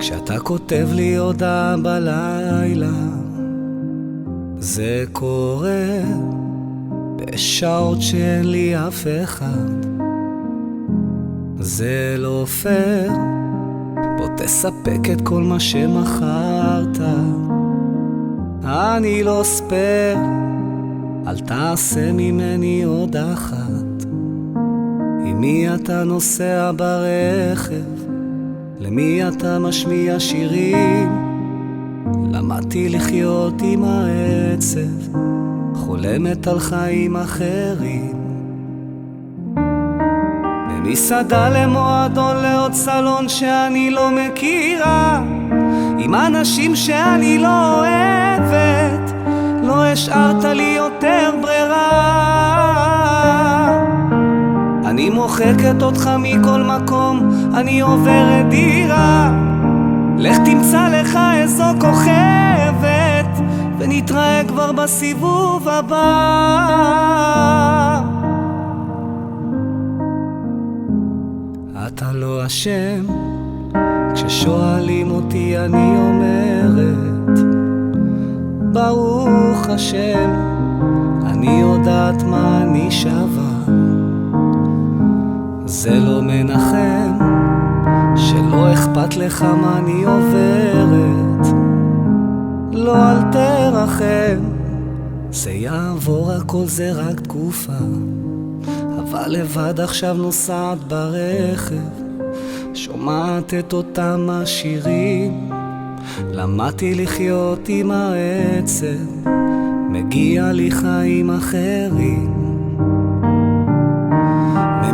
כשאתה כותב לי הודעה בלילה, זה קורה בשעות שאין לי אף אחד. זה לא פייר, בוא תספק את כל מה שמכרת. אני לא ספייר, אל תעשה ממני עוד אחת. עם מי אתה נוסע ברכב? למי אתה משמיע שירים? למדתי לחיות עם העצב, חולמת על חיים אחרים. ממסעדה למועדון לעוד סלון שאני לא מכירה, עם אנשים שאני לא אוהבת, לא השארת לי יותר ברירה. אני מוחקת אותך מכל מקום, אני עוברת דירה. לך תמצא לך איזו כוכבת, ונתראה כבר בסיבוב הבא. אתה לא אשם, כששואלים אותי אני אומרת ברוך השם, אני יודעת מה אני שווה. זה לא מנחם שלא אכפת לך מה אני עוברת. לא, אל תרחם, זה יעבור, הכל זה רק תקופה. אבל לבד עכשיו נוסעת ברכב, שומעת את אותם השירים. למדתי לחיות עם העצב, מגיע לי חיים אחרים.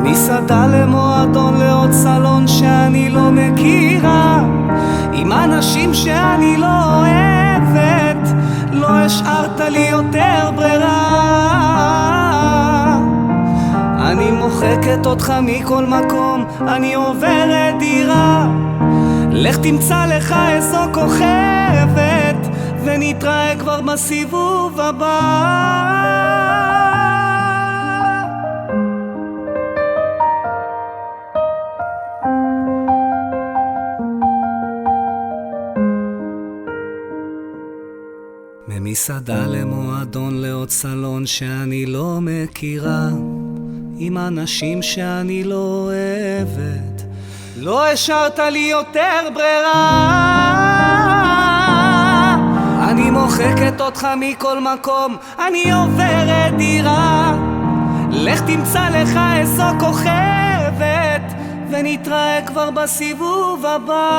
ממסעדה למועדון לעוד סלון שאני לא מכירה, עם אנשים שאני לא אוהבת, לא השארת לי יותר ברירה. אני מוחקת אותך מכל מקום, אני עוברת דירה. לך תמצא לך איזו כוכבת, ונתראה כבר בסיבוב הבא. ממסעדה למועדון לעוד סלון שאני לא מכירה, עם אנשים שאני לא אוהבת, לא השארת לי יותר ברירה. אני מוחקת אותך מכל מקום, אני עוברת דירה. לך תמצא לך איזו כוכבת, ונתראה כבר בסיבוב הבא.